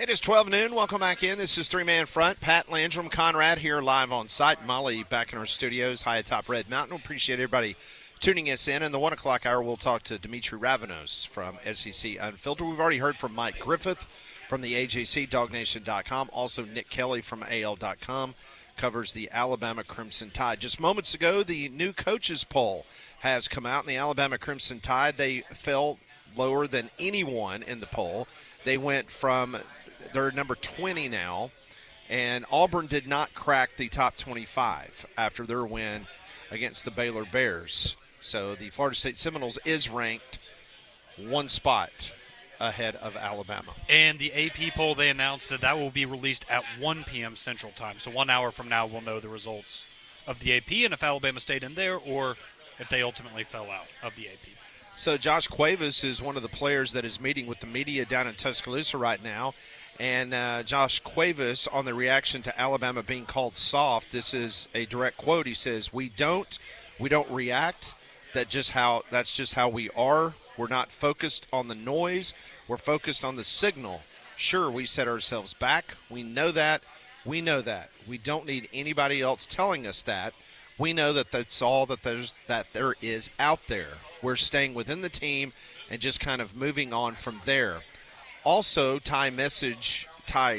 It is 12 noon. Welcome back in. This is Three Man Front. Pat Landrum, Conrad here live on site. Molly back in our studios high atop Red Mountain. We appreciate everybody tuning us in. In the 1 o'clock hour, we'll talk to Dimitri Ravanos from SEC Unfiltered. We've already heard from Mike Griffith from the AJC, DogNation.com. Also, Nick Kelly from AL.com covers the Alabama Crimson Tide. Just moments ago, the new coaches poll has come out, and the Alabama Crimson Tide, they fell lower than anyone in the poll. They went from – they're number 20 now, and Auburn did not crack the top 25 after their win against the Baylor Bears. So the Florida State Seminoles is ranked one spot ahead of Alabama. And the AP poll, they announced that will be released at 1 p.m. Central Time. So 1 hour from now, we'll know the results of the AP and if Alabama stayed in there or if they ultimately fell out of the AP. So Josh Cuevas is one of the players that is meeting with the media down in Tuscaloosa right now. And Josh Cuevas, on the reaction to Alabama being called soft, this is a direct quote. He says, we don't react. That's just how we are. We're not focused on the noise. We're focused on the signal. Sure, we set ourselves back. We know that. We know that. We don't need anybody else telling us that. We know that that's all that there is out there. We're staying within the team and just kind of moving on from there. Also, Ty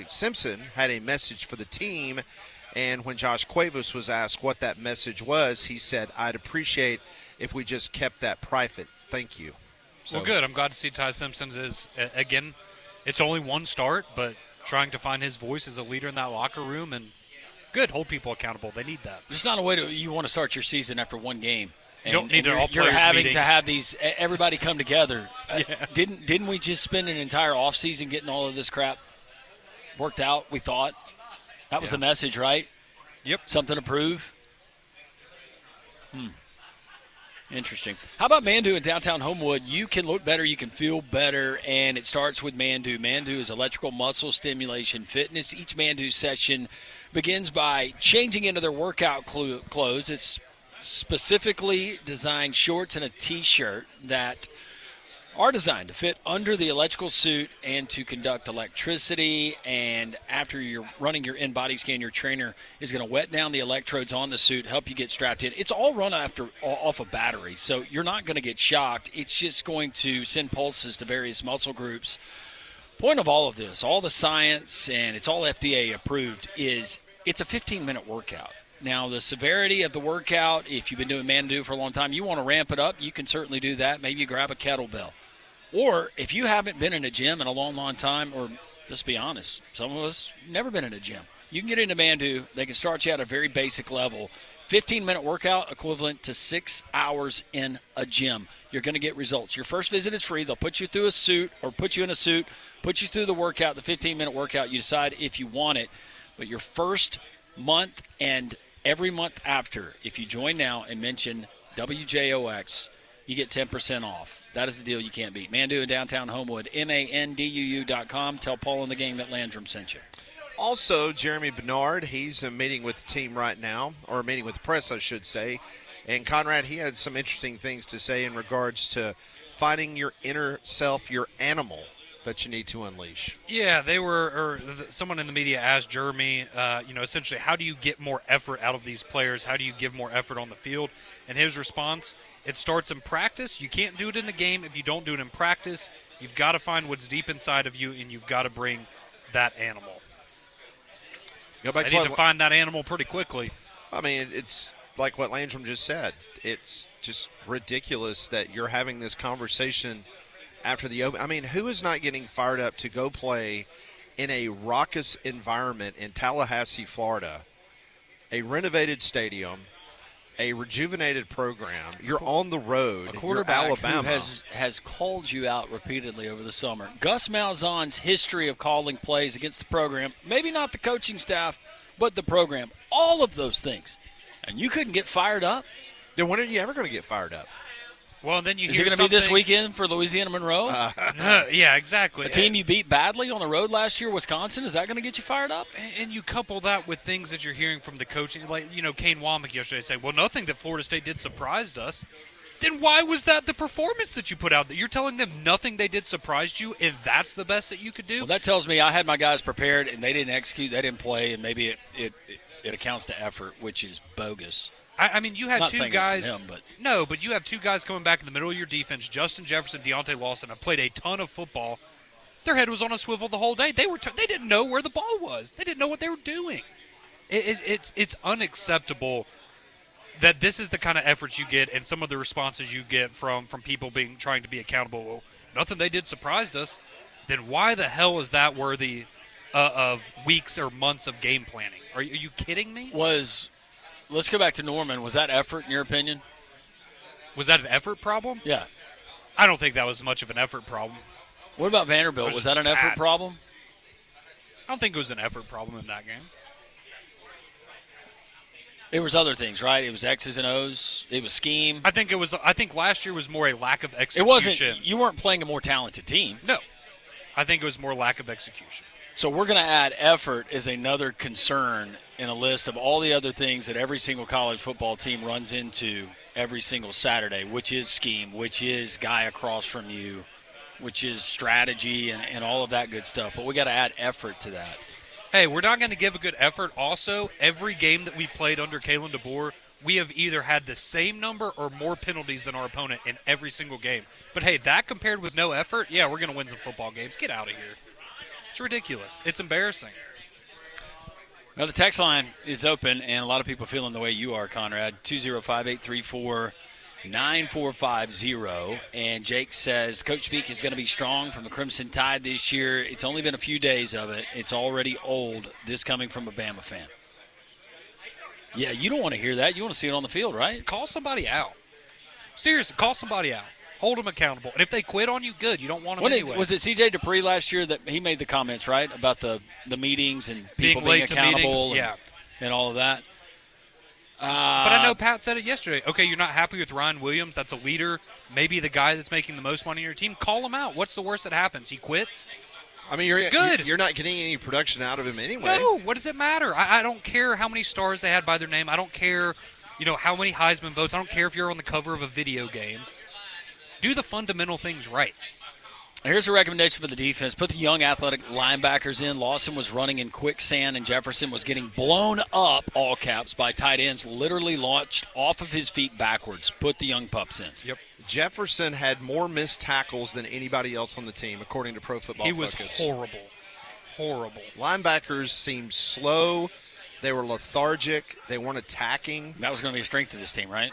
Simpson had a message for the team, and when Josh Cuevas was asked what that message was, he said, I'd appreciate if we just kept that private. Thank you. So, well, good. I'm glad to see Ty Simpson is, again, it's only one start, but trying to find his voice as a leader in that locker room, and good, hold people accountable. They need that. It's not a way you want to start your season after one game. You don't need an all-players You're having meeting. to have everybody come together. Yeah. Didn't we just spend an entire offseason getting all of this crap worked out, we thought? That was the message, right? Yep. Something to prove? Interesting. How about Mandu in downtown Homewood? You can look better, you can feel better, and it starts with Mandu. Mandu is electrical muscle stimulation fitness. Each Mandu session begins by changing into their workout clothes. It's specifically designed shorts and a T-shirt that are designed to fit under the electrical suit and to conduct electricity. And after you're running your in-body scan, your trainer is going to wet down the electrodes on the suit, help you get strapped in. It's all run off a battery, so you're not going to get shocked. It's just going to send pulses to various muscle groups. Point of all of this, all the science, and it's all FDA approved, is it's a 15-minute workout. Now, the severity of the workout, if you've been doing Mandu for a long time, you want to ramp it up, you can certainly do that. Maybe you grab a kettlebell. Or if you haven't been in a gym in a long, long time, or let's be honest, some of us never been in a gym, you can get into Mandu. They can start you at a very basic level. 15-minute workout equivalent to 6 hours in a gym. You're going to get results. Your first visit is free. They'll put you through a suit or put you in a suit, put you through the workout, the 15-minute workout. You decide if you want it. But your first month and every month after, if you join now and mention WJOX, you get 10% off. That is the deal you can't beat. Mandu in downtown Homewood, MANDUU.com. Tell Paul and the gang that Landrum sent you. Also, Jeremy Bernard, he's meeting with the team right now, or meeting with the press, I should say. And Conrad, he had some interesting things to say in regards to finding your inner self, your animal that you need to unleash. Yeah, someone in the media asked Jeremy, essentially, how do you get more effort out of these players? How do you give more effort on the field? And his response, it starts in practice. You can't do it in the game if you don't do it in practice. You've got to find what's deep inside of you, and you've got to bring that animal. Go back to find that animal pretty quickly. I mean, it's like what Landrum just said. It's just ridiculous that you're having this conversation after the open. I mean, who is not getting fired up to go play in a raucous environment in Tallahassee, Florida, a renovated stadium, a rejuvenated program? You're on the road. A quarterback Alabama. who has called you out repeatedly over the summer. Gus Malzahn's history of calling plays against the program, maybe not the coaching staff, but the program, all of those things. And you couldn't get fired up? Then when are you ever going to get fired up? Well, then you Is it going to be this weekend for Louisiana Monroe? Yeah, exactly. A team you beat badly on the road last year, Wisconsin, is that going to get you fired up? And you couple that with things that you're hearing from the coaching. Like, Kane Womack yesterday said, well, nothing that Florida State did surprised us. Then why was that the performance that you put out? That you're telling them nothing they did surprised you, and that's the best that you could do? Well, that tells me I had my guys prepared, and they didn't execute, they didn't play, and maybe it accounts to effort, which is bogus. I mean, you had Not two saying guys. it from him, but No, but you have two guys coming back in the middle of your defense. Justin Jefferson, Deontay Lawson have played a ton of football. Their head was on a swivel the whole day. They didn't know where the ball was. They didn't know what they were doing. It's unacceptable that this is the kind of efforts you get and some of the responses you get from people trying to be accountable. Well, nothing they did surprised us. Then why the hell is that worthy of weeks or months of game planning? Are you kidding me? Let's go back to Norman. Was that effort in your opinion? Was that an effort problem? Yeah. I don't think that was much of an effort problem. What about Vanderbilt? Was that an effort problem? I don't think it was an effort problem in that game. It was other things, right? It was X's and O's. It was scheme. I think last year was more a lack of execution. It wasn't. You weren't playing a more talented team. No. I think it was more lack of execution. So we're going to add effort as another concern in a list of all the other things that every single college football team runs into every single Saturday, which is scheme, which is guy across from you, which is strategy and all of that good stuff. But we got to add effort to that. Hey, we're not going to give a good effort. Also, every game that we played under Kalen DeBoer, we have either had the same number or more penalties than our opponent in every single game. But, hey, that compared with no effort, yeah, we're going to win some football games. Get out of here. It's ridiculous. It's embarrassing. Now, the text line is open, and a lot of people feeling the way you are, Conrad. 205-834-9450. And Jake says, Coach Speak is going to be strong from the Crimson Tide this year. It's only been a few days of it. It's already old, this coming from a Bama fan. Yeah, you don't want to hear that. You want to see it on the field, right? Call somebody out. Seriously, call somebody out. Hold them accountable. And if they quit on you, good. You don't want them anyway. Was it C.J. Dupree last year that he made the comments, right, about the meetings and people being accountable and all of that? But I know Pat said it yesterday. Okay, you're not happy with Ryan Williams. That's a leader. Maybe the guy that's making the most money on your team. Call him out. What's the worst that happens? He quits? I mean, you're not getting any production out of him anyway. No, what does it matter? I don't care how many stars they had by their name. I don't care, how many Heisman votes. I don't care if you're on the cover of a video game. Do the fundamental things right. Here's a recommendation for the defense. Put the young athletic linebackers in. Lawson was running in quicksand, and Jefferson was getting blown up, all caps, by tight ends, literally launched off of his feet backwards. Put the young pups in. Yep. Jefferson had more missed tackles than anybody else on the team, according to Pro Football Focus. He was horrible. Horrible. Linebackers seemed slow. They were lethargic. They weren't attacking. That was going to be a strength of this team, right?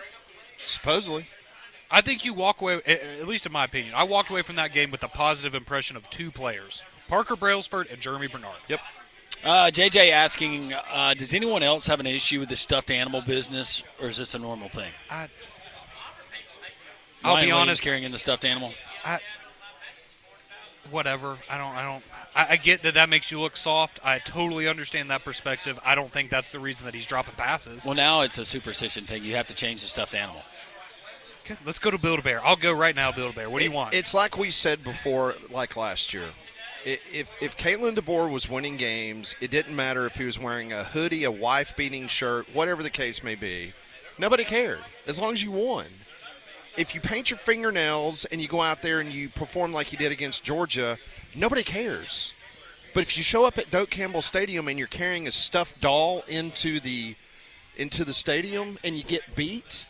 Supposedly. I think you walk away, at least in my opinion, I walked away from that game with a positive impression of two players, Parker Brailsford and Jeremy Bernard. Yep. JJ asking, does anyone else have an issue with the stuffed animal business, or is this a normal thing? I'll be honest. Carrying in the stuffed animal? Whatever. I get that makes you look soft. I totally understand that perspective. I don't think that's the reason that he's dropping passes. Well, now it's a superstition thing. You have to change the stuffed animal. Okay, let's go to Build-A-Bear. I'll go right now, Build-A-Bear. What do you want? It's like we said before, like last year. If Kalen DeBoer was winning games, it didn't matter if he was wearing a hoodie, a wife-beating shirt, whatever the case may be. Nobody cared, as long as you won. If you paint your fingernails and you go out there and you perform like you did against Georgia, nobody cares. But if you show up at Doak Campbell Stadium and you're carrying a stuffed doll into the stadium and you get beat,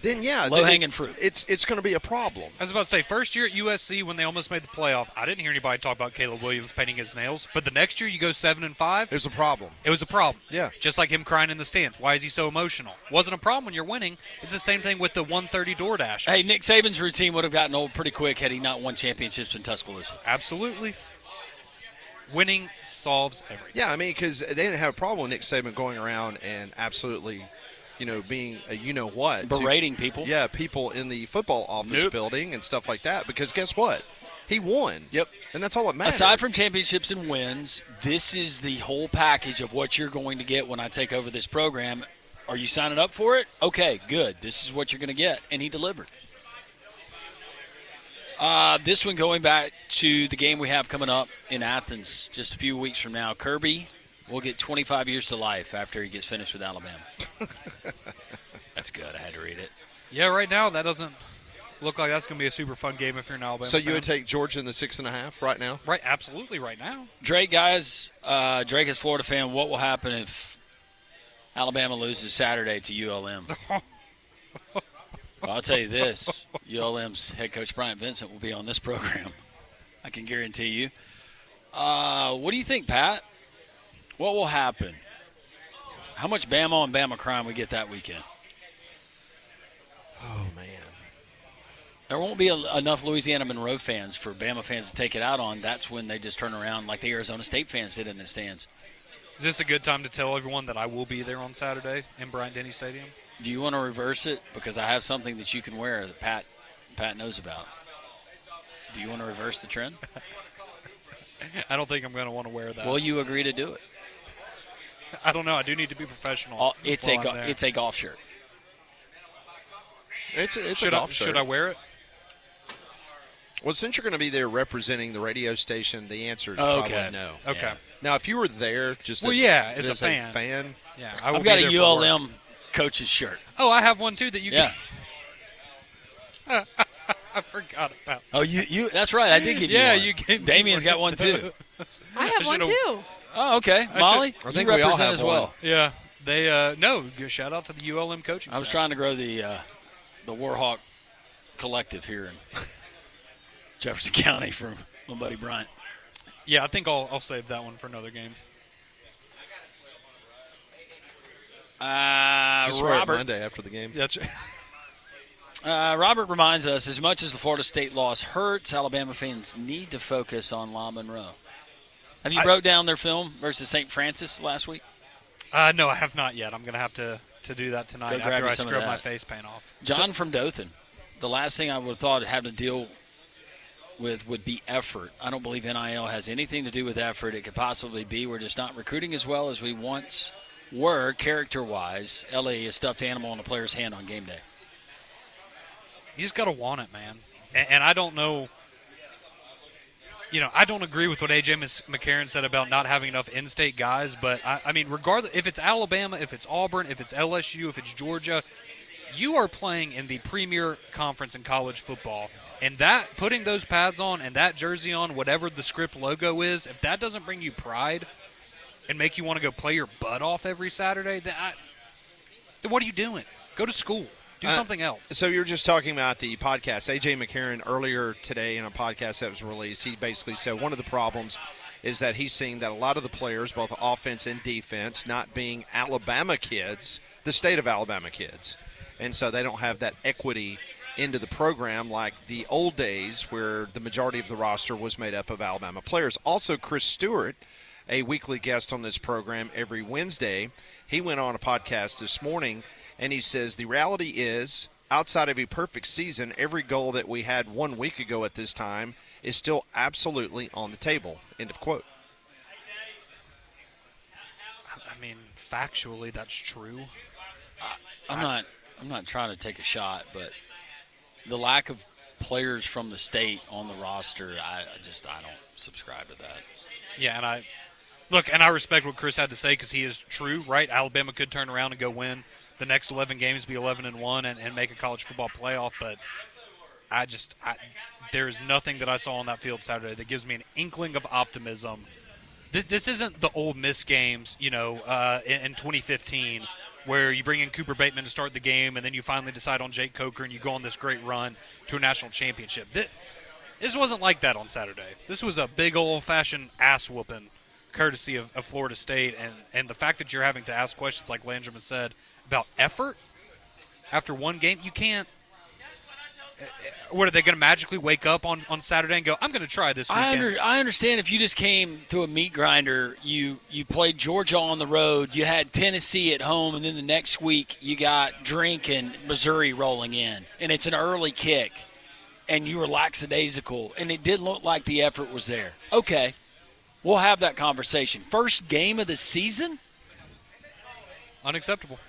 then low-hanging fruit. It's going to be a problem. I was about to say, first year at USC when they almost made the playoff, I didn't hear anybody talk about Caleb Williams painting his nails. But the next year you go 7-5. There's a problem. It was a problem. Yeah. Just like him crying in the stands. Why is he so emotional? Wasn't a problem when you're winning. It's the same thing with the 130 DoorDash. Hey, Nick Saban's routine would have gotten old pretty quick had he not won championships in Tuscaloosa. Absolutely. Winning solves everything. Yeah, I mean, because they didn't have a problem with Nick Saban going around and absolutely – being a you-know-what. Berating people. Yeah, people in the football office building and stuff like that. Because guess what? He won. Yep. And that's all that matters. Aside from championships and wins, this is the whole package of what you're going to get when I take over this program. Are you signing up for it? Okay, good. This is what you're going to get. And he delivered. This one going back to the game we have coming up in Athens just a few weeks from now. Kirby will get 25 years to life after he gets finished with Alabama. That's good. I had to read it. Yeah, right now that doesn't look like that's going to be a super fun game if you're an Alabama So you fan. would take Georgia in the 6.5 right now? Right, absolutely right now. Drake, guys, Drake is Florida fan. What will happen if Alabama loses Saturday to ULM? Well, I'll tell you this. ULM's head coach Bryant Vincent will be on this program. I can guarantee you. What do you think, Pat? What will happen? How much Bama on Bama crime we get that weekend? Oh, man. There won't be enough Louisiana Monroe fans for Bama fans to take it out on. That's when they just turn around like the Arizona State fans did in the stands. Is this a good time to tell everyone that I will be there on Saturday in Bryant-Denny Stadium? Do you want to reverse it? Because I have something that you can wear that Pat knows about. Do you want to reverse the trend? I don't think I'm going to want to wear that. Will you agree to do it? I don't know. I do need to be professional. It's a golf shirt. It's a golf shirt. Should I wear it? Well, since you're going to be there representing the radio station, the answer is probably no. Okay. Yeah. Now, if you were there just as as a fan. Yeah, I will I've got be a there for work. ULM coach's shirt. Oh, I have one too that you Yeah. can. I forgot about. Oh, you that's right. I did give you one. Yeah, you can. Damien's got one too. I have one too. Oh, okay. Molly, I think you we all represent have as well. Yeah, they no. Shout out to the ULM coaching. I was staff. trying to grow the Warhawk collective here in Jefferson County from my buddy Bryant. Yeah, I think I'll save that one for another game. Just wear it Robert, Monday after the game. That's Robert reminds us, as much as the Florida State loss hurts, Alabama fans need to focus on La Monroe. Have you broke down their film versus St. Francis last week? no, I have not yet. I'm going to have to do that tonight Go grab after you I some of scrub that. my face paint off. John from Dothan. The last thing I would have thought had to deal with would be effort. I don't believe NIL has anything to do with effort. It could possibly be we're just not recruiting as well as we once were character-wise. LA is a stuffed animal in a player's hand on game day. You just got to want it, man. And I don't know. I don't agree with what A.J. McCarron said about not having enough in-state guys, but, I mean, regardless, if it's Alabama, if it's Auburn, if it's LSU, if it's Georgia, you are playing in the premier conference in college football. And putting those pads on and that jersey on, whatever the script logo is, if that doesn't bring you pride and make you want to go play your butt off every Saturday, then what are you doing? Go to school. Do something else. So you were just talking about the podcast. A.J. McCarron earlier today in a podcast that was released, he basically said one of the problems is that he's seeing that a lot of the players, both offense and defense, not being Alabama kids, the state of Alabama kids. And so they don't have that equity into the program like the old days where the majority of the roster was made up of Alabama players. Also, Chris Stewart, a weekly guest on this program every Wednesday, he went on a podcast this morning, and he says the reality is, outside of a perfect season, every goal that we had 1 week ago at this time is still absolutely on the table. End of quote. I mean, factually, that's true. I'm not trying to take a shot, but the lack of players from the state on the roster, I don't subscribe to that. Yeah, and I respect what Chris had to say because he is true, right? Alabama could turn around and go win the next 11 games, be 11-1, and make a college football playoff. But there's nothing that I saw on that field Saturday that gives me an inkling of optimism. This isn't the old Miss games, in 2015, where you bring in Cooper Bateman to start the game, and then you finally decide on Jake Coker, and you go on this great run to a national championship. This wasn't like that on Saturday. This was a big old-fashioned ass-whooping, courtesy of Florida State, and the fact that you're having to ask questions, like Landrum has said, about effort after one game, you can't. What, are they going to magically wake up on Saturday and go, I'm going to try this weekend? I understand if you just came through a meat grinder, you played Georgia on the road, you had Tennessee at home, and then the next week you got Drink and Missouri rolling in, and it's an early kick, and you were lackadaisical, and it didn't look like the effort was there. Okay, we'll have that conversation. First game of the season? Unacceptable.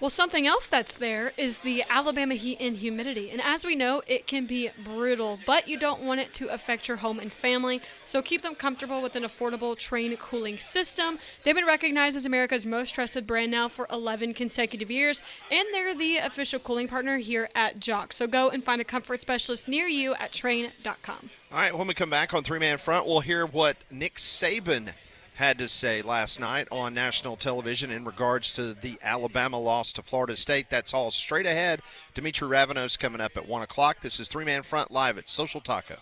Well, something else that's there is the Alabama heat and humidity. And as we know, it can be brutal, but you don't want it to affect your home and family. So keep them comfortable with an affordable Trane cooling system. They've been recognized as America's most trusted brand now for 11 consecutive years, and they're the official cooling partner here at Jox. So go and find a comfort specialist near you at Trane.com. All right, when we come back on Three Man Front, we'll hear what Nick Saban had to say last night on national television in regards to the Alabama loss to Florida State. That's all straight ahead. Dimitri Ravenos coming up at 1 o'clock. This is Three Man Front live at Social Taco.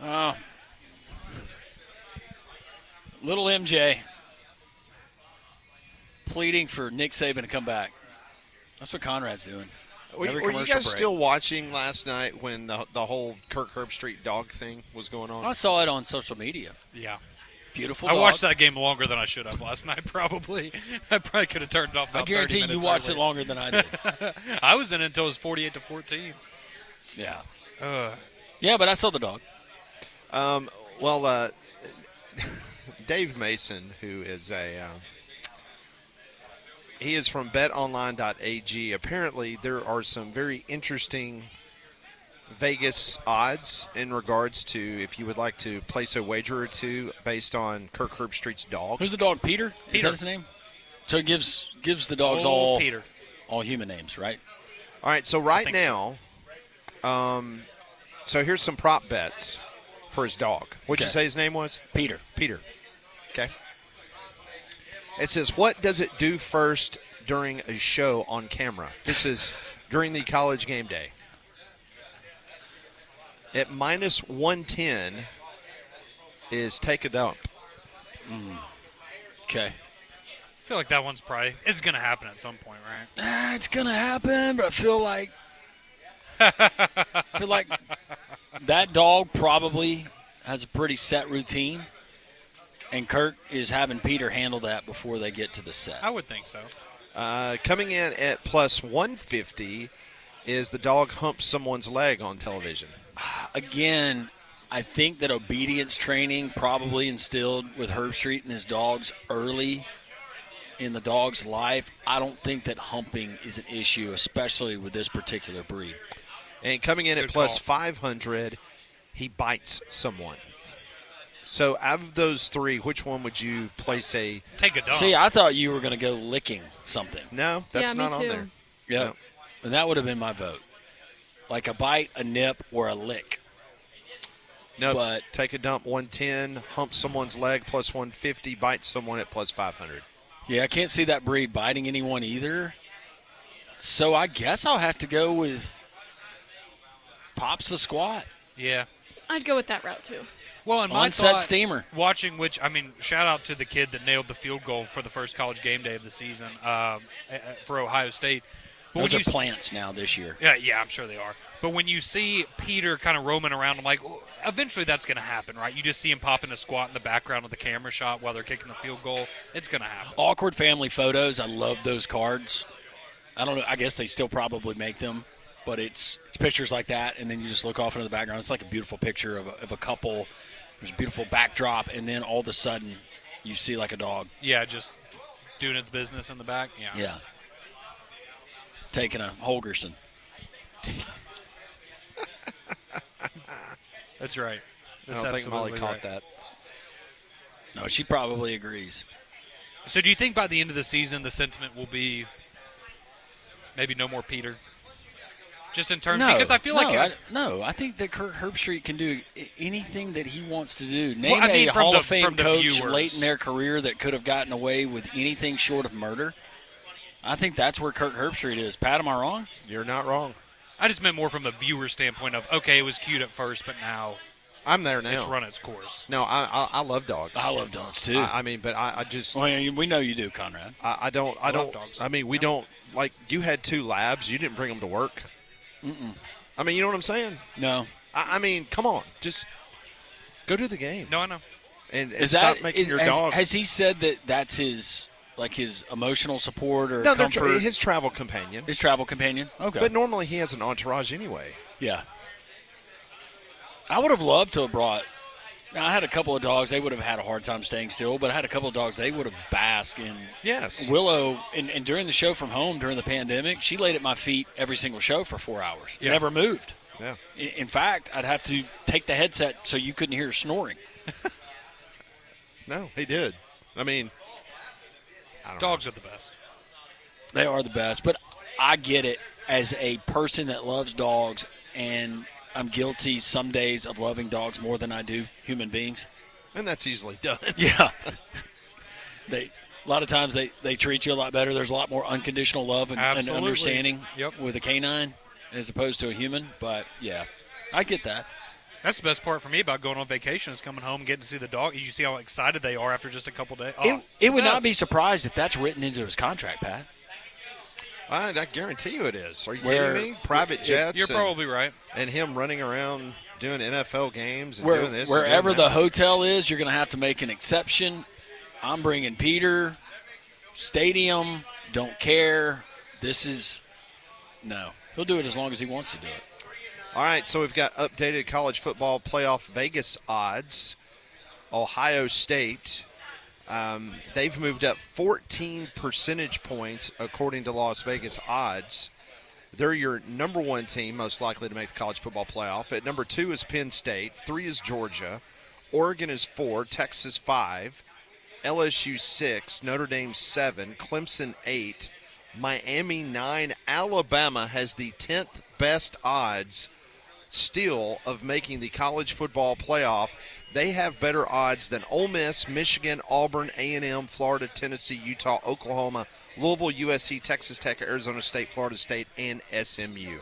Oh. Little MJ pleading for Nick Saban to come back. That's what Conrad's doing. Were you guys still watching last night when the whole Kirk Herbstreit dog thing was going on? I saw it on social media. Yeah. Beautiful I dog. watched that game longer than I should have last night, probably. I probably could have turned it off about 30 minutes I guarantee you watched early. it longer than I did. I was in it until it was 48-14. Yeah. Yeah, but I saw the dog. Dave Mason, who is he is from betonline.ag. Apparently, there are some very interesting Vegas odds in regards to if you would like to place a wager or two based on Kirk Herbstreit's dog. Who's the dog? Peter? Is Peter. that his name? So it gives the dogs Peter. all human names, right? All right, so right now, so here's some prop bets for his dog. What'd you Okay. say his name was? Peter. Peter. Okay. It says, what does it do first during a show on camera? This is during the college game day. At minus 110 is take a dump. Okay. I feel like that one's it's going to happen at some point, right? It's gonna happen, but I feel like that dog probably has a pretty set routine, and Kirk is having Peter handle that before they get to the set. I would think so. Coming in at plus 150 is the dog humps someone's leg on television. Again, I think that obedience training probably instilled with Herbstreit and his dogs early in the dog's life. I don't think that humping is an issue, especially with this particular breed. And coming in at Good plus call. 500, he bites someone. So out of those three, which one would you place a – Take a dump. See, I thought you were going to go licking something. no, that's Yeah, me not on too. there. Yep. No. And that would have been my vote. Like a bite, a nip, or a lick. No, But- take a dump 110, hump someone's leg plus 150, bite someone at plus 500. Yeah, I can't see that breed biting anyone either. So I guess I'll have to go with Pops the Squat. Yeah. I'd go with that route too. Well, and my On-set thought, steamer. watching which, I mean, shout out to the kid that nailed the field goal for the first college game day of the season for Ohio State. But Those when are you plants now this year. Yeah, I'm sure they are. But when you see Peter kind of roaming around, I'm like, well, eventually that's going to happen, right? You just see him popping a squat in the background of the camera shot while they're kicking the field goal. It's going to happen. Awkward family photos. I love those cards. I don't know. I guess they still probably make them, but it's pictures like that, and then you just look off into the background. It's like a beautiful picture of a couple. There's a beautiful backdrop, and then all of a sudden you see like a dog. Yeah, just doing its business in the back. Yeah. Yeah. Taking a Holgerson. That's right. I That's don't think Molly absolutely caught right. that. No, she probably agrees. So do you think by the end of the season the sentiment will be maybe no more Peter? Just in terms, because I feel like I think that Kirk Herbstreit can do anything that he wants to do. Name I mean, a from Hall the- of Fame from the coach viewers. late in their career that could have gotten away with anything short of murder. I think that's where Kirk Herbstreit is. Pat, am I wrong? You're not wrong. I just meant more from the viewer standpoint of, okay, it was cute at first, but now I'm there now. it's run its course. No, I love dogs. I love dogs too. I mean, but I just well, we know you do, Conrad. I don't love dogs. I mean, we don't like you had 2 labs. You didn't bring them to work. I mean, you know what I'm saying? No. I mean, come on, just go to the game No, I know. and Is stop that making your dog. Has he said that that's his emotional support or no, they're comfort? his travel companion. His travel companion. Okay. But normally he has an entourage anyway. Yeah. I would have loved to have brought. Now, I had a couple of dogs. They would have had a hard time staying still, but I had a couple of dogs. They would have basked in. Yes. Willow, and during the show from home during the pandemic, she laid at my feet every single show for 4 hours. Yeah. Never moved. Yeah. In fact, I'd have to take the headset so you couldn't hear her snoring. No, he did. I mean, I don't Dogs are the best. They are the best, but I get it as a person that loves dogs, and I'm guilty some days of loving dogs more than I do human beings. know. And that's easily done. Yeah. A lot of times they treat you a lot better. There's a lot more unconditional love and Absolutely. understanding Yep. with a canine as opposed to a human. But, yeah, I get that. That's the best part for me about going on vacation is coming home and getting to see the dog. You see how excited they are after just a couple days. It would not be surprised if that's written into his contract, Pat. I guarantee you it is. Are you Where- kidding me? Private jets. You're probably right. and him running around doing NFL games and doing this. and Wherever doing the that. hotel is, you're going to have to make an exception. I'm bringing Peter. Stadium, don't care. No. He'll do it as long as he wants to do it. All right, so we've got updated college football playoff Vegas odds. Ohio State, they've moved up 14 percentage points according to Las Vegas odds. They're your number 1 team, most likely to make the college football playoff. At number 2 is Penn State. 3 is Georgia. Oregon is 4. Texas 5. LSU 6. Notre Dame 7. Clemson 8. Miami 9. Alabama has the 10th best odds still of making the college football playoff. They have better odds than Ole Miss, Michigan, Auburn, A&M, Florida, Tennessee, Utah, Oklahoma, Louisville, USC, Texas Tech, Arizona State, Florida State, and SMU.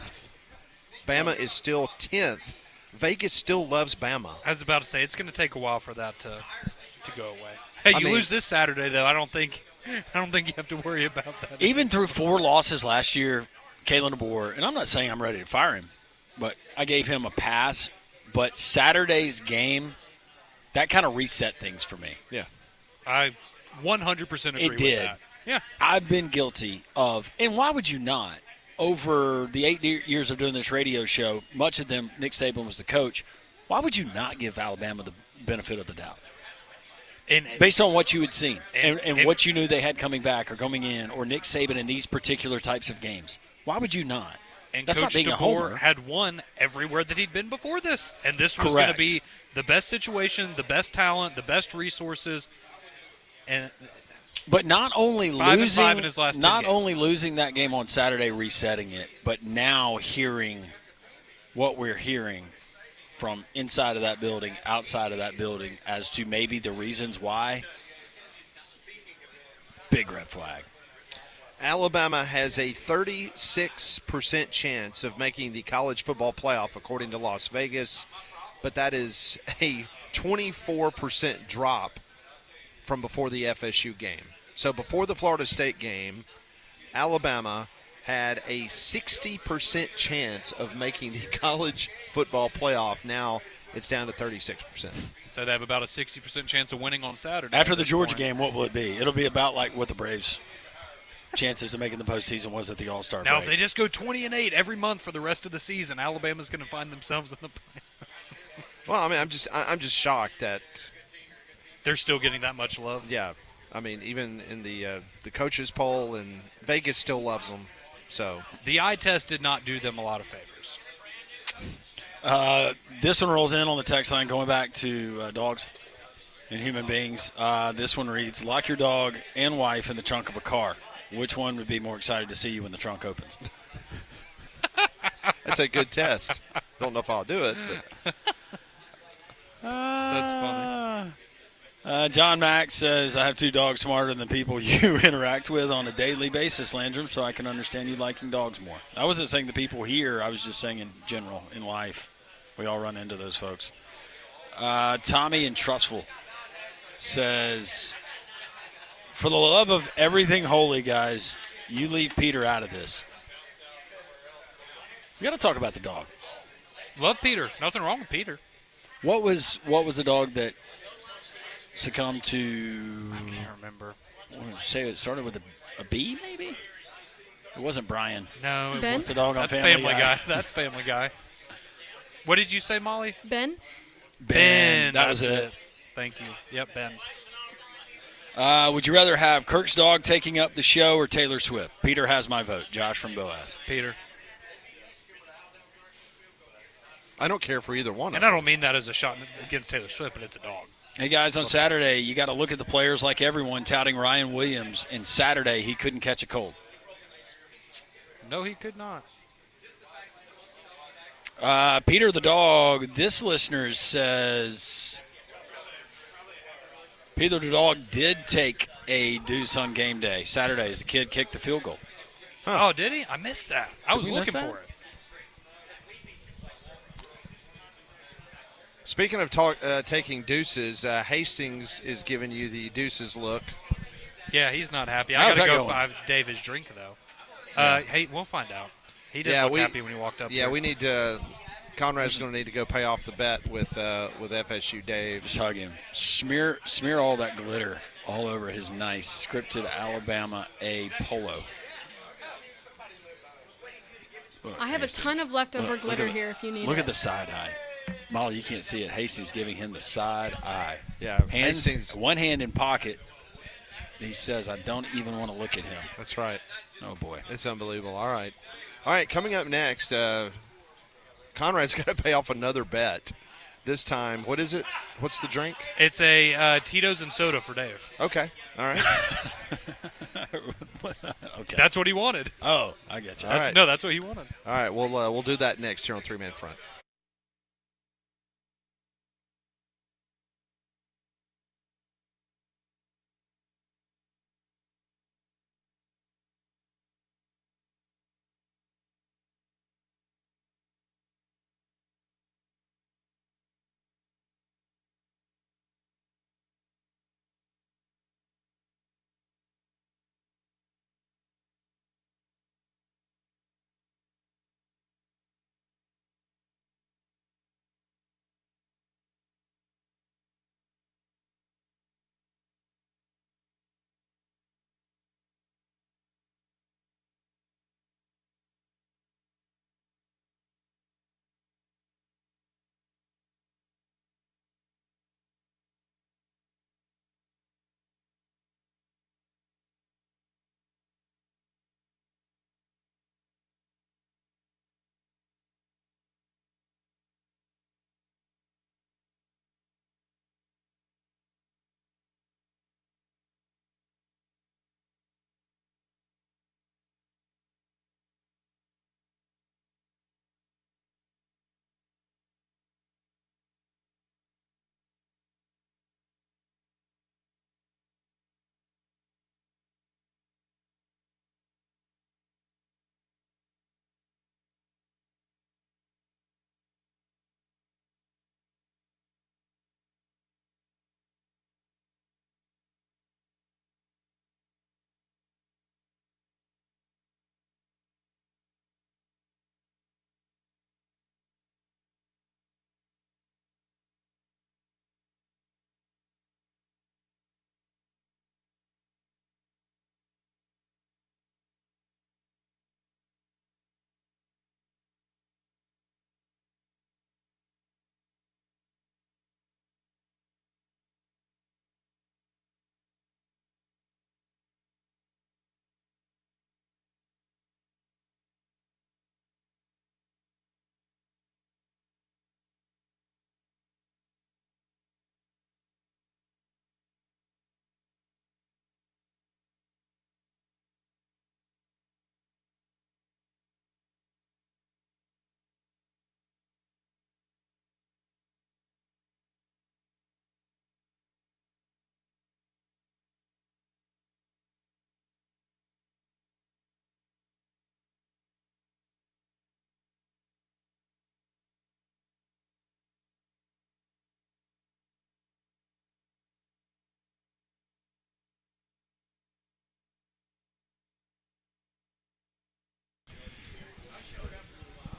Bama is still 10th. Vegas still loves Bama. I was about to say it's going to take a while for that to go away. Hey, you lose this Saturday though. I don't think you have to worry about that. Even through 4 losses last year, Kalen DeBoer, and I'm not saying I'm ready to fire him, but I gave him a pass. But Saturday's game, that kind of reset things for me. Yeah. I 100% agree with that. Yeah. I've been guilty of, and why would you not? Over the 8 years of doing this radio show, much of them, Nick Saban was the coach. Why would you not give Alabama the benefit of the doubt? Based on what you had seen and what you knew they had coming back or coming in, or Nick Saban in these particular types of games. Why would you not? And That's Coach not being a homer. DeBoer had won everywhere that he'd been before this. And this was going to be the best situation, the best talent, the best resources. But not only 5-5 in his last 10 games. only losing that game on Saturday, resetting it, but now hearing what we're hearing from inside of that building, outside of that building, as to maybe the reasons why. Big red flag. Alabama has a 36% chance of making the college football playoff, according to Las Vegas, but that is a 24% drop from before the FSU game. So before the Florida State game, Alabama had a 60% chance of making the college football playoff. Now it's down to 36%. So they have about a 60% chance of winning on Saturday. After the Georgia game, what will it be? It'll be about like what the Braves' chances of making the postseason was at the All-Star break. Now, if they just go 20-8 every month for the rest of the season, Alabama's going to find themselves in the playoff. Well, I mean, I'm just shocked that they're still getting that much love. Yeah, I mean, even in the coaches poll, and Vegas still loves them. So the eye test did not do them a lot of favors. This one rolls in on the text line, going back to dogs and human beings. This one reads: lock your dog and wife in the trunk of a car. Which one would be more excited to see you when the trunk opens? That's a good test. Don't know if I'll do it, but That's funny. John Max says, I have 2 dogs smarter than the people you interact with on a daily basis, Landrum, so I can understand you liking dogs more. I wasn't saying the people here. I was just saying in general, in life. We all run into those folks. Tommy in Trustful says, for the love of everything holy, guys, you leave Peter out of this. We got to talk about the dog. Love Peter. Nothing wrong with Peter. What was the dog that succumbed to? I can't remember. I want to say it started with a B, maybe? It wasn't Brian. No, Ben? What's the dog on that's Family Guy? That's Family Guy. What did you say, Molly? Ben? Ben. That was it. Thank you. Yep, Ben. Would you rather have Kirk's dog taking up the show or Taylor Swift? Peter has my vote. Josh from Boaz. Peter. I don't care for either one. And I don't mean that as a shot against Taylor Swift, but it's a dog. Hey, guys, on Saturday, you got to look at the players like everyone touting Ryan Williams. And Saturday, he couldn't catch a cold. No, he could not. Peter the dog, this listener says, Peter the dog did take a deuce on game day. Saturday, as the kid kicked the field goal. Huh. Oh, did he? I missed that. I was we miss looking that? for it. Speaking of taking deuces, Hastings is giving you the deuces look. Yeah, he's not happy. How's I got that to go going? buy Dave his drink, though. Hey, we'll find out. He didn't look happy when he walked up Yeah, here. we need to – Conrad's going to need to go pay off the bet with FSU Dave. Just hug him. Smear all that glitter all over his nice scripted Alabama A polo. Look, I have Hastings. a ton of leftover Look glitter at here if you need Look it. at the side eye. Molly, you can't see it. Hastings giving him the side eye. Yeah, Hands, Hastings. one hand in pocket. He says, I don't even want to look at him. That's right. Oh, boy. It's unbelievable. All right. All right, coming up next, Conrad's got to pay off another bet. This time, what is it? What's the drink? It's a Tito's and soda for Dave. Okay. All right. Okay. That's what he wanted. Oh, I get you. All right. No, that's what he wanted. All right, we'll do that next here on Three Man Front.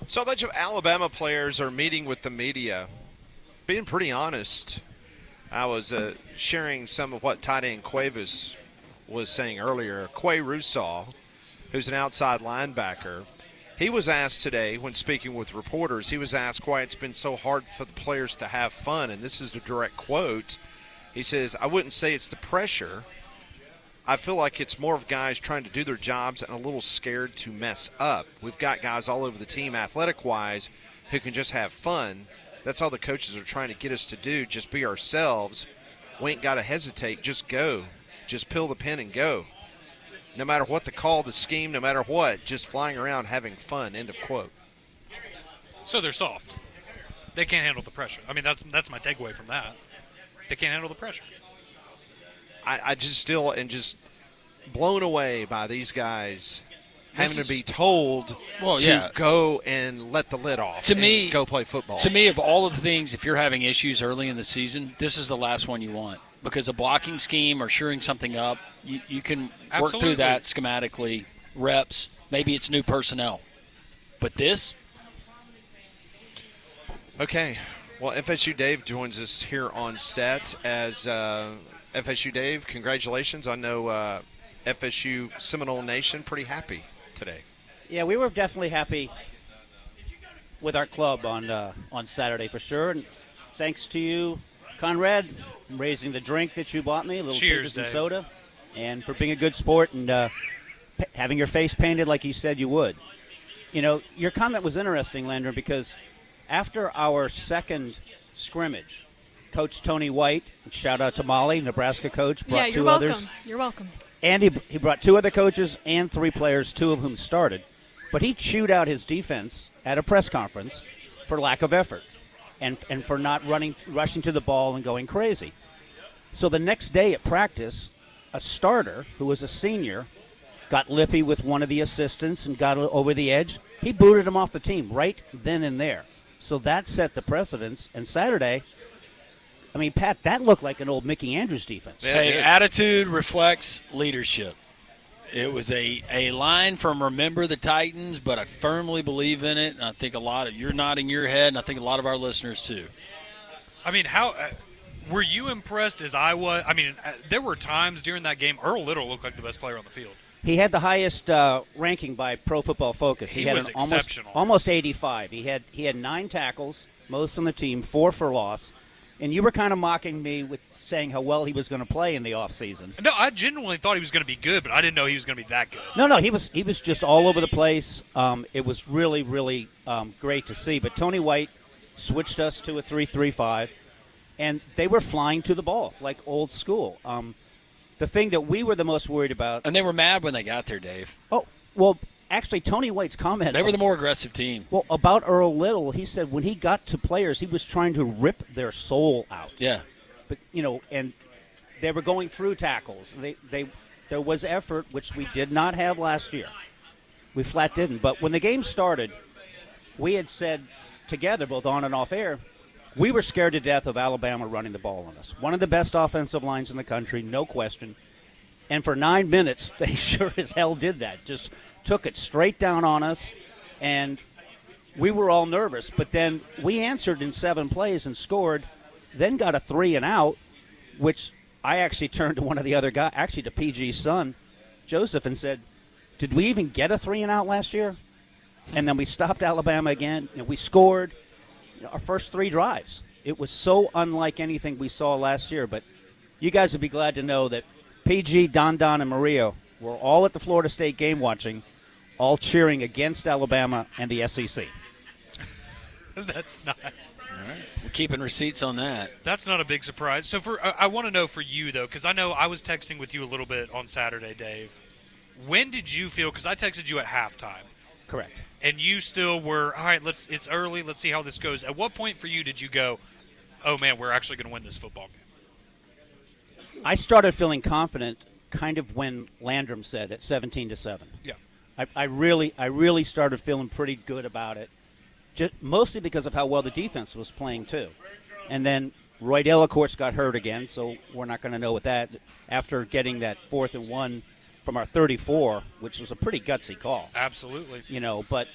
So a bunch of Alabama players are meeting with the media. Being pretty honest, I was sharing some of what tight end Cuevas was saying earlier. Quay Russaw, who's an outside linebacker, he was asked today when speaking with reporters, he was asked why it's been so hard for the players to have fun, and this is a direct quote. He says, I wouldn't say it's the pressure. I feel like it's more of guys trying to do their jobs and a little scared to mess up. We've got guys all over the team, athletic-wise, who can just have fun. That's all the coaches are trying to get us to do, just be ourselves. We ain't got to hesitate. Just go. Just peel the pen and go. No matter what the call, the scheme, no matter what, just flying around having fun, end of quote. So they're soft. They can't handle the pressure. I mean, that's my takeaway from that. They can't handle the pressure. I just still am just blown away by these guys having to be told to go and let the lid off and go play football. To me, of all of the things, if you're having issues early in the season, this is the last one you want. Because a blocking scheme or shoring something up, you can work through that schematically, reps, maybe it's new personnel. But this? Okay. Well, FSU Dave joins us here on set as FSU Dave. Congratulations. I know FSU Seminole Nation pretty happy today. Yeah, we were definitely happy with our club on Saturday for sure. And thanks to you, Conrad, raising the drink that you bought me, a little Cheers, Tito's and Dave. soda, and for being a good sport and having your face painted like you said you would. Your comment was interesting, Landon, because after our second scrimmage, Coach Tony White, shout out to Molly, Nebraska coach, brought you're two welcome. others. You're welcome. And he brought two other coaches and three players, two of whom started. But he chewed out his defense at a press conference for lack of effort and for not rushing to the ball and going crazy. So the next day at practice, a starter who was a senior got lippy with one of the assistants and got over the edge. He booted him off the team right then and there. So that set the precedence. And Saturday, I mean, Pat, that looked like an old Mickey Andrews defense. Yeah, hey, attitude reflects leadership. It was a line from Remember the Titans, but I firmly believe in it. And I think you're nodding your head, and I think a lot of our listeners too. I mean, how were you impressed as I was? I mean, there were times during that game Earl Little looked like the best player on the field. He had the highest ranking by Pro Football Focus. He had was an exceptional. almost 85. He had 9 tackles, most on the team, 4 for loss. And you were kind of mocking me with saying how well he was going to play in the offseason. No, I genuinely thought he was going to be good, but I didn't know he was going to be that good. No, he was just all over the place. It was really, really great to see. But Tony White switched us to a 3-3-5, and they were flying to the ball like old school. The thing that we were the most worried about. And they were mad when they got there, Dave. Oh, well, actually, Tony White's comment. They were the more aggressive team. Well, about Earl Little, he said when he got to players, he was trying to rip their soul out. Yeah. But, and they were going through tackles. There was effort, which we did not have last year. We flat didn't. But when the game started, we had said together, both on and off air, we were scared to death of Alabama running the ball on us. One of the best offensive lines in the country, no question. And for 9 minutes, they sure as hell did that. Just took it straight down on us, and we were all nervous. But then we answered in 7 plays and scored, then got a 3 and out, which I actually turned to one of the other guys, actually to PG's son, Joseph, and said, did we even get a 3 and out last year? And then we stopped Alabama again, and we scored our first 3 drives. It was so unlike anything we saw last year. But you guys would be glad to know that PG, Don, and Mario were all at the Florida State game watching, all cheering against Alabama and the SEC. That's not. All right. We're keeping receipts on that. That's not a big surprise. So I want to know for you, though, because I know I was texting with you a little bit on Saturday, Dave. When did you feel, because I texted you at halftime. Correct. And you still were, all right, it's early, let's see how this goes. At what point for you did you go, oh, man, we're actually going to win this football game? I started feeling confident kind of when Landrum said at 17-7. Yeah. I really started feeling pretty good about it, just mostly because of how well the defense was playing too. And then Roy Dell, of course, got hurt again, so we're not going to know with that. After getting that 4th and 1 from our 34, which was a pretty gutsy call. Absolutely. But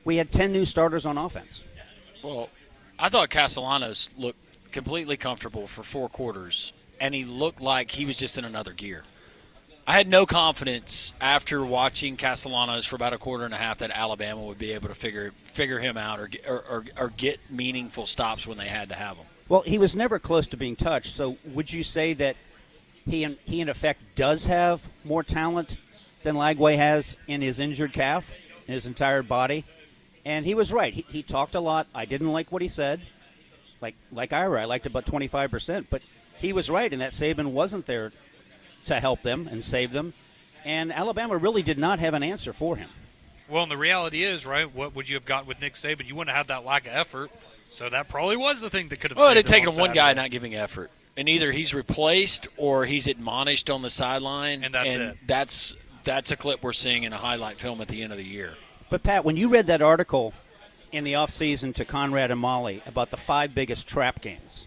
we had 10 new starters on offense. Well, I thought Castellanos looked completely comfortable for 4 quarters, and he looked like he was just in another gear. I had no confidence after watching Castellanos for about a quarter and a half that Alabama would be able to figure him out or get meaningful stops when they had to have him. Well, he was never close to being touched, so would you say that he in effect does have more talent than Lagway has in his injured calf, in his entire body? And he was right. He talked a lot. I didn't like what he said. Like Ira, I liked about 25%. But he was right in that Saban wasn't there to help them and save them. And Alabama really did not have an answer for him. Well, and the reality is, right, what would you have got with Nick Saban? You wouldn't have had that lack of effort. So that probably was the thing that could have saved him. Well, it had taken on one guy Saturday. not giving effort. And either he's replaced or he's admonished on the sideline. And that's it. That's a clip we're seeing in a highlight film at the end of the year. But, Pat, when you read that article in the offseason to Conrad and Molly about the 5 biggest trap games,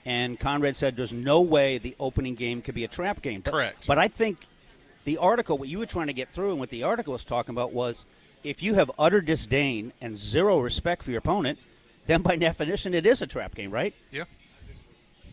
and Conrad said there's no way the opening game could be a trap game. Correct. But I think the article, what you were trying to get through and what the article was talking about was if you have utter disdain and zero respect for your opponent, then by definition it is a trap game, right? Yeah.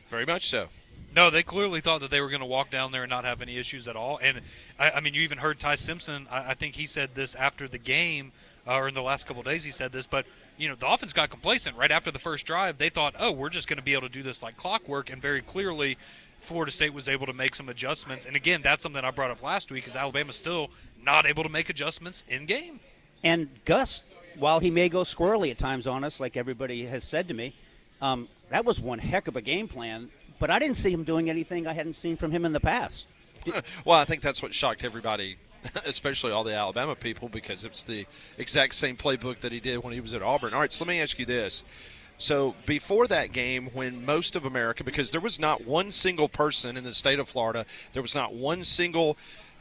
Very much so. No, they clearly thought that they were going to walk down there and not have any issues at all. And, I mean, you even heard Ty Simpson. I think he said this after the game, or in the last couple of days he said this. But, the offense got complacent right after the first drive. They thought, oh, we're just going to be able to do this like clockwork. And very clearly Florida State was able to make some adjustments. And, again, that's something I brought up last week is Alabama's still not able to make adjustments in game. And Gus, while he may go squirrely at times on us, like everybody has said to me, that was one heck of a game plan. But I didn't see him doing anything I hadn't seen from him in the past. Well, I think that's what shocked everybody, especially all the Alabama people, because it's the exact same playbook that he did when he was at Auburn. All right, so let me ask you this. So before that game, when most of America, because there was not one single person in the state of Florida, there was not one single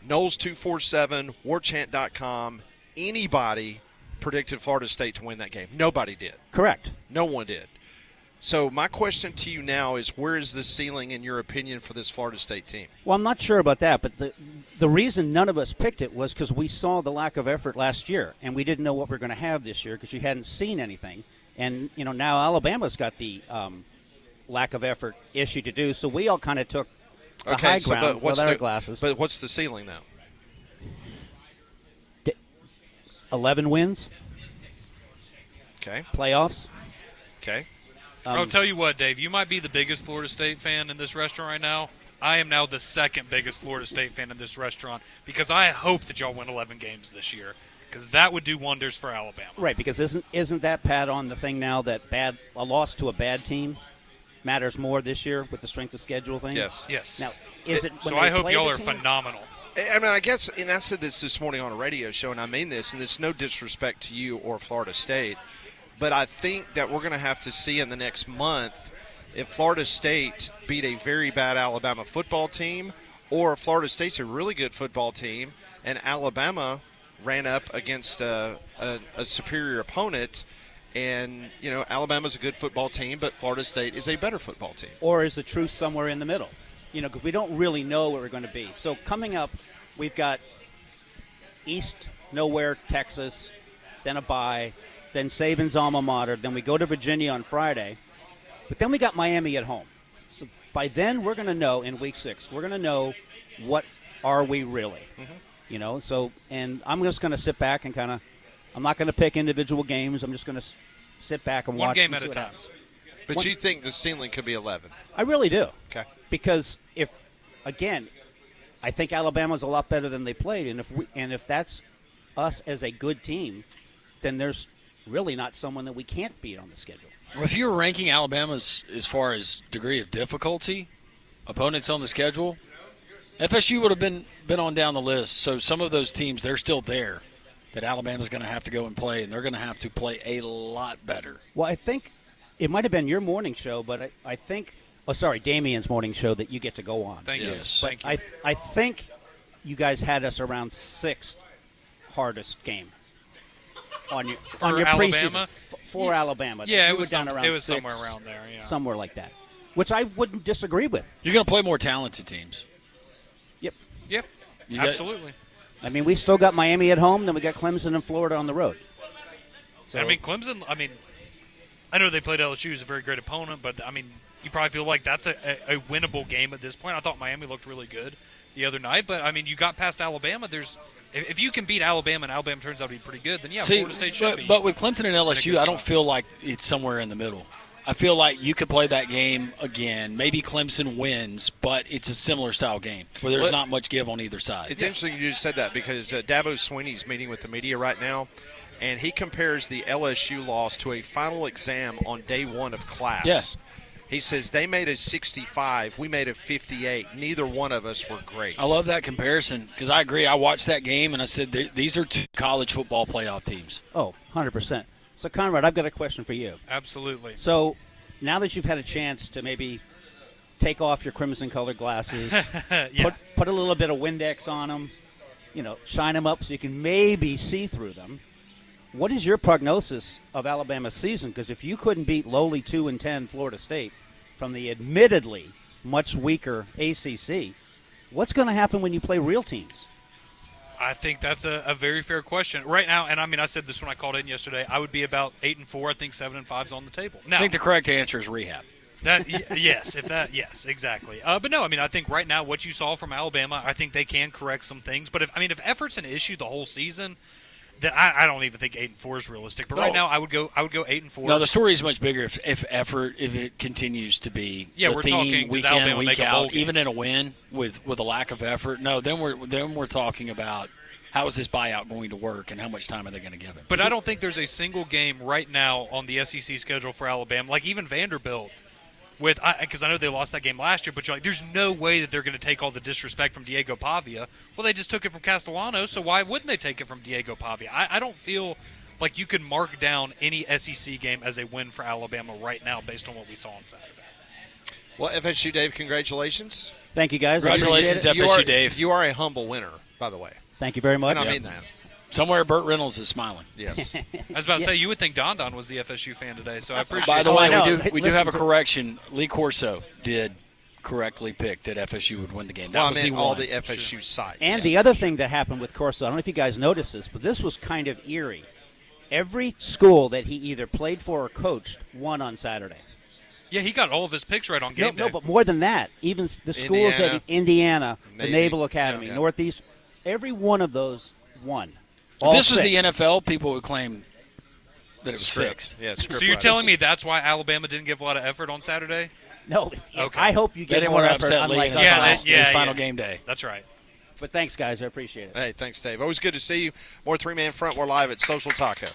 Knowles247, warchant.com, anybody predicted Florida State to win that game. Nobody did. Correct. No one did. So my question to you now is, where is the ceiling, in your opinion, for this Florida State team? Well, I'm not sure about that, but the reason none of us picked it was because we saw the lack of effort last year, and we didn't know what we're going to have this year because you hadn't seen anything. And, now Alabama's got the lack of effort issue to do, so we all kind of took the high ground with our glasses. But what's the ceiling now? 11 wins. Okay. Playoffs. Okay. I'll tell you what, Dave, you might be the biggest Florida State fan in this restaurant right now. I am now the second biggest Florida State fan in this restaurant because I hope that y'all win 11 games this year because that would do wonders for Alabama. Right, because isn't that Pat on the thing now that a loss to a bad team matters more this year with the strength of schedule thing? Yes. Yes. Now, is it when so I they hope play y'all the are team? phenomenal. I mean, I guess, and I said this morning on a radio show, and I mean this, and it's no disrespect to you or Florida State, but I think that we're going to have to see in the next month if Florida State beat a very bad Alabama football team or Florida State's a really good football team and Alabama ran up against a superior opponent and, Alabama's a good football team, but Florida State is a better football team. Or is the truth somewhere in the middle? Because we don't really know where we're going to be. So coming up, we've got East Nowhere, Texas, then a bye, then Saban's alma mater, then we go to Virginia on Friday, but then we got Miami at home. So by then we're going to know in week 6, we're going to know what are we really, So, and I'm just going to sit back and I'm not going to pick individual games. I'm just going to sit back and watch. One game and at a time. happens. But you think the ceiling could be 11? I really do. Okay. Because I think Alabama's a lot better than they played, and if that's us as a good team, then there's really not someone that we can't beat on the schedule. Well, if you were ranking Alabama's as far as degree of difficulty, opponents on the schedule, FSU would have been on down the list. So some of those teams, they're still there that Alabama's going to have to go and play, and they're going to have to play a lot better. Well, I think it might have been your morning show, but I think Damien's morning show that you get to go on. Thank you. Yes. But Thank you. I think you guys had us around 6th hardest game on your Alabama? preseason for Alabama. Yeah, You it were was, down around it was 6, somewhere around there, yeah. somewhere like that, which I wouldn't disagree with. You're going to play more talented teams. Yep. Yep, You got- absolutely. I mean, we still got Miami at home, then we got Clemson and Florida on the road. So, Clemson, I know they played LSU as a very great opponent, but, you probably feel like that's a winnable game at this point. I thought Miami looked really good the other night, but, you got past Alabama. If you can beat Alabama and Alabama turns out to be pretty good, then, Florida State should be. But with Clemson and LSU, I don't spot. feel like it's somewhere in the middle. I feel like you could play that game again. Maybe Clemson wins, but it's a similar style game where there's not much give on either side. It's interesting you just said that because Dabo Swinney's meeting with the media right now, and he compares the LSU loss to a final exam on day 1 of class. Yeah. He says they made a 65, we made a 58. Neither one of us were great. I love that comparison because I agree. I watched that game, and I said these are 2 college football playoff teams. Oh, 100%. So, Conrad, I've got a question for you. Absolutely. So, now that you've had a chance to maybe take off your crimson-colored glasses, Yeah. put a little bit of Windex on them, shine them up so you can maybe see through them, what is your prognosis of Alabama's season? Because if you couldn't beat lowly 2-10 Florida State from the admittedly much weaker ACC, what's going to happen when you play real teams? I think that's a very fair question right now. And I said this when I called in yesterday. I would be about 8-4. I think 7-5 is on the table. Now, I think the correct answer is rehab. Yes, exactly. But no, I think right now what you saw from Alabama, I think they can correct some things. But if effort's an issue the whole season, then I don't even think 8-4 is realistic. But right now, I would go 8-4. No, the story is much bigger if it continues to be the we're theme talking, week does Alabama in, week make a bowl out, game? even in a win with a lack of effort. No, then we're talking about how is this buyout going to work and how much time are they going to give him. But I don't think there's a single game right now on the SEC schedule for Alabama, like even Vanderbilt. Because I know they lost that game last year, but you're like, there's no way that they're going to take all the disrespect from Diego Pavia. Well, they just took it from Castellano, so why wouldn't they take it from Diego Pavia? I don't feel like you can mark down any SEC game as a win for Alabama right now based on what we saw on Saturday. Well, FSU Dave, congratulations. Thank you, guys. Congratulations, FSU Dave. You are a humble winner, by the way. Thank you very much. And I mean that. Somewhere Burt Reynolds is smiling. Yes. I was about to say, you would think Don was the FSU fan today, so I appreciate By the it. way, we do have a correction. Lee Corso did correctly pick that FSU would win the game. That was the all one. the FSU sites. And the other thing that happened with Corso, I don't know if you guys noticed this, but this was kind of eerie. Every school that he either played for or coached won on Saturday. Yeah, he got all of his picks right on game day. No, but more than that, even the schools at Indiana, the Naval Academy, Northeast, every one of those won. If this was the NFL, people would claim that it was fixed. Yeah, so you're telling me that's why Alabama didn't give a lot of effort on Saturday? No. Okay. I hope you They get didn't more want to effort, upset Lee unlike in us. his final game day. That's right. But thanks, guys. I appreciate it. Hey, thanks, Dave. Always good to see you. More three-man front. We're live at Social Taco.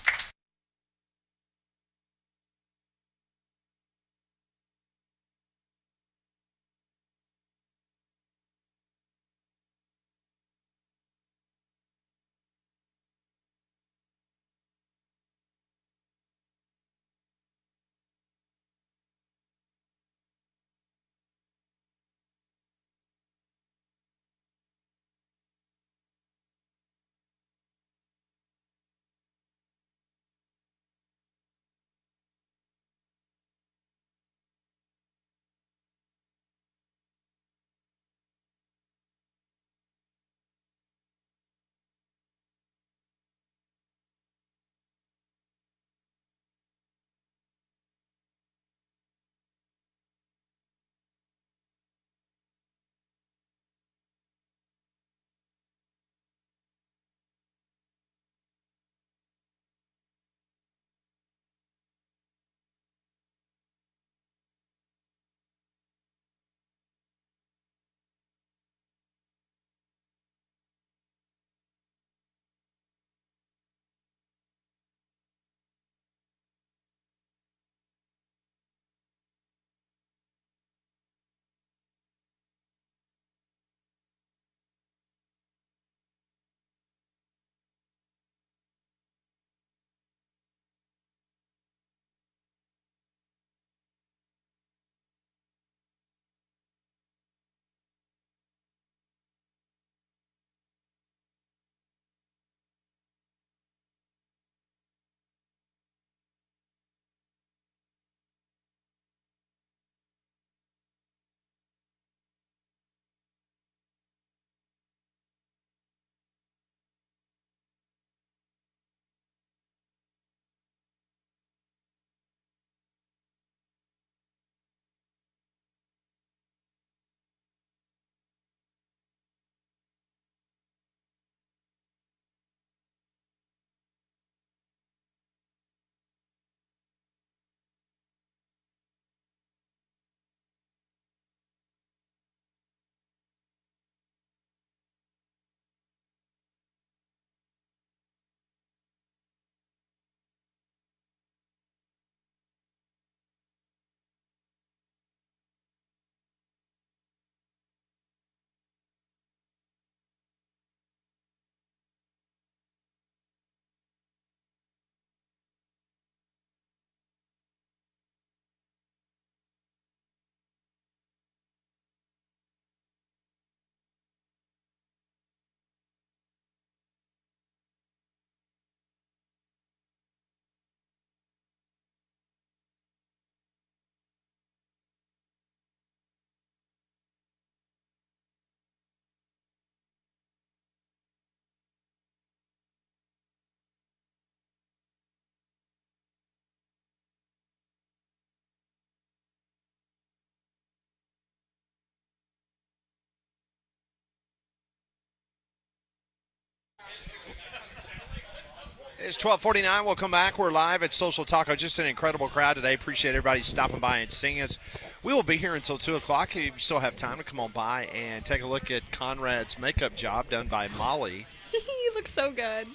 It's 12:49. We'll come back. We're live at Social Taco. Just an incredible crowd today. Appreciate everybody stopping by and seeing us. We will be here until 2 o'clock. If you still have time to come on by and take a look at Conrad's makeup job done by Molly. He looks so good.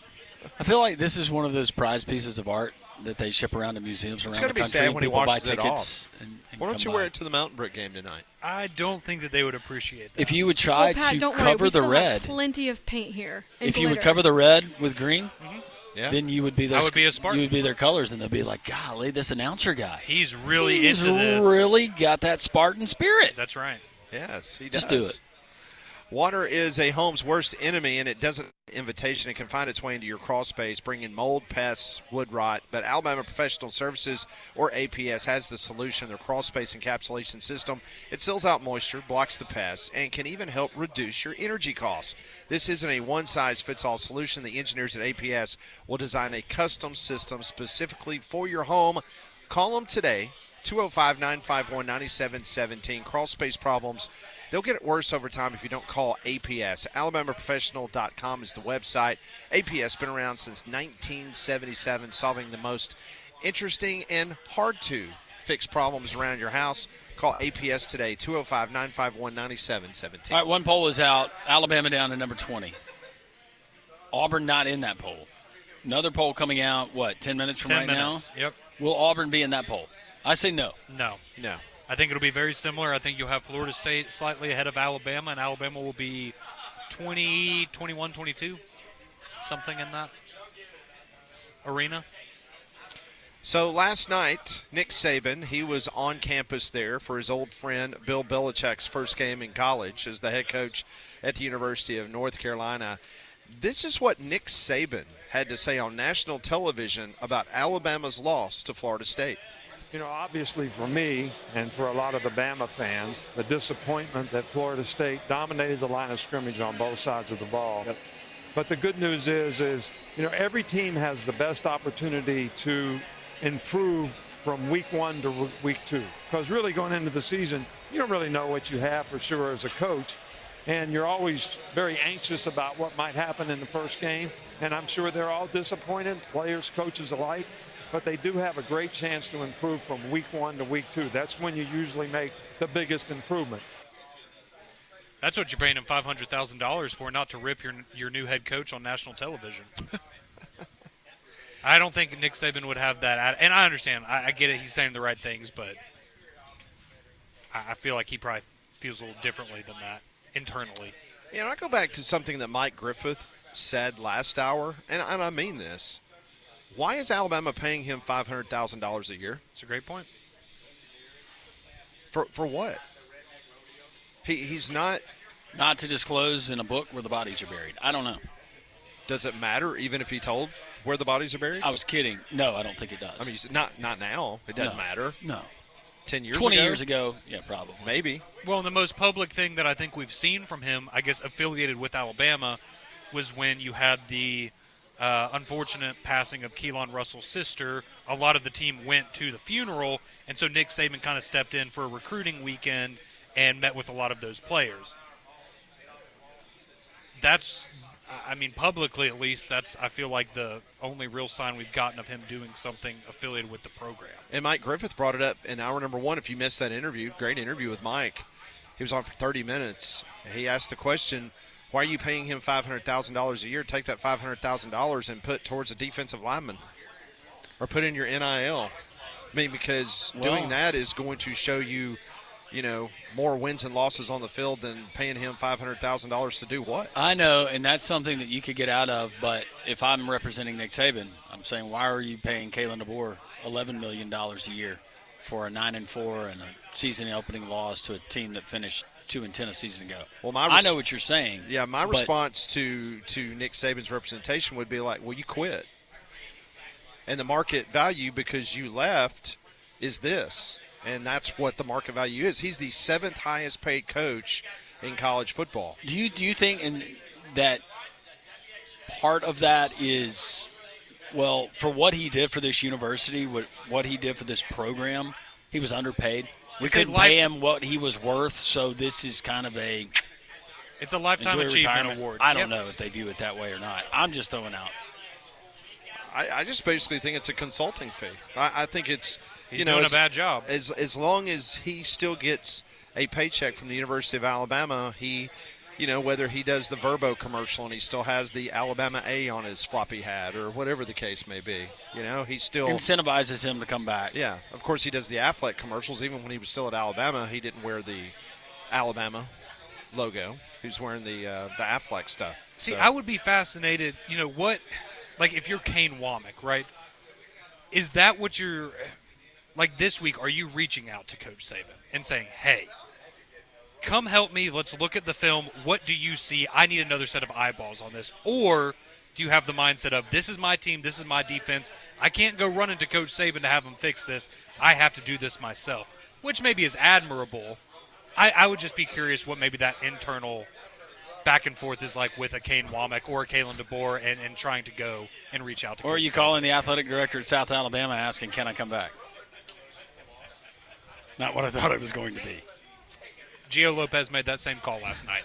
I feel like this is one of those prized pieces of art that they ship around to museums around the country. It's going to be sad when he People buy washes it tickets off. and Why don't you come wear by. it to the Mountain Brook game tonight? I don't think that they would appreciate that. If you would try Pat, to don't worry. cover We the still red, have plenty of paint here. And if you would glitter. cover the red with green, Yeah. then you would be their, I would be a Spartan. you would be their colors, and they'll be like, golly, this announcer guy. He's really He's into this. really got that Spartan spirit. That's right. Yes, he does. Just do it. Water is a home's worst enemy, and it doesn't invitation. It can find its way into your crawl space, bringing mold, pests, wood rot. But Alabama Professional Services, or APS, has the solution. Their crawl space encapsulation system. It seals out moisture, blocks the pests, and can even help reduce your energy costs. This isn't a one-size-fits-all solution. The engineers at APS will design a custom system specifically for your home. Call them today, 205-951-9717. Crawl space problems. They'll get it worse over time if you don't call APS. AlabamaProfessional.com is the website. APS been around since 1977, solving the most interesting and hard-to-fix problems around your house. Call APS today, 205-951-9717. All right, one poll is out. Alabama down to number 20. Auburn not in that poll. Another poll coming out, 10 minutes from 10 right minutes. now? Yep. Will Auburn be in that poll? I say no. No. No. I think it'll be very similar. I think you'll have Florida State slightly ahead of Alabama, and Alabama will be 20, 21, 22, something in that arena. So last night, Nick Saban, he was on campus there for his old friend Bill Belichick's first game in college as the head coach at the University of North Carolina. This is what Nick Saban had to say on national television about Alabama's loss to Florida State. You know, obviously for me and for a lot of the Bama fans, the disappointment that Florida State dominated the line of scrimmage on both sides of the ball. Yep. But the good news is, you know, every team has the best opportunity to improve from week 1 to week 2. Because really going into the season, you don't really know what you have for sure as a coach. And you're always very anxious about what might happen in the first game. And I'm sure they're all disappointed, players, coaches alike. But they do have a great chance to improve from week 1 to week 2. That's when you usually make the biggest improvement. That's what you're paying him $500,000 for, not to rip your new head coach on national television. I don't think Nick Saban would have that. And I understand. I get it. He's saying the right things, but I feel like he probably feels a little differently than that internally. You know, I go back to something that Mike Griffith said last hour, and I mean this. Why is Alabama paying him $500,000 a year? It's a great point. For what? He's not. Not to disclose in a book where the bodies are buried. I don't know. Does it matter even if he told where the bodies are buried? I was kidding. No, I don't think it does. I mean, not now. It doesn't No. matter. No. 10 years 20 ago? years ago, yeah, probably. Maybe. Well, the most public thing that I think we've seen from him, I guess affiliated with Alabama, was when you had the unfortunate passing of Keelan Russell's sister. A lot of the team went to the funeral, and so Nick Saban kind of stepped in for a recruiting weekend and met with a lot of those players. That's, I mean, publicly at least, that's, I feel like, the only real sign we've gotten of him doing something affiliated with the program. And Mike Griffith brought it up in hour number 1. If you missed that interview, great interview with Mike. He was on for 30 minutes. He asked the question, why are you paying him $500,000 a year? Take that $500,000 and put towards a defensive lineman or put in your NIL. I mean, because doing that is going to show you, you know, more wins and losses on the field than paying him $500,000 to do what? I know, and that's something that you could get out of, but if I'm representing Nick Saban, I'm saying, why are you paying Kalen DeBoer $11 million a year for a 9-4 and a season-opening loss to a team that finished 2-10 a season ago? Well, I know what you're saying. Yeah, my response to Nick Saban's representation would be like, well, you quit. And the market value, because you left, is this. And that's what the market value is. He's the 7th highest paid coach in college football. Do you think that part of that is, well, for what he did for this university, what he did for this program, he was underpaid? We couldn't pay him what he was worth, so this is kind of it's a lifetime enjoy achievement retirement award. I don't know if they view it that way or not. I'm just throwing out. I just basically think it's a consulting fee. I think it's He's doing a bad job. As long as he still gets a paycheck from the University of Alabama, he, whether he does the Verbo commercial and he still has the Alabama A on his floppy hat or whatever the case may be, he still incentivizes him to come back. Yeah, of course he does the Affleck commercials. Even when he was still at Alabama, he didn't wear the Alabama logo. He was wearing the Affleck stuff. See, I would be fascinated, like if you're Kane Womack, right? Is that what you're, like this week, are you reaching out to Coach Saban and saying, hey, come help me, let's look at the film, what do you see? I need another set of eyeballs on this. Or do you have the mindset of, this is my team, this is my defense, I can't go running to Coach Saban to have him fix this, I have to do this myself, which maybe is admirable. I would just be curious what maybe that internal back and forth is like with a Kane Womack or a Kalen DeBoer and trying to go and reach out to Or are Coach you Saban. calling the athletic director at South Alabama asking, can I come back? Not what I thought it was going to be. Gio Lopez made that same call last night.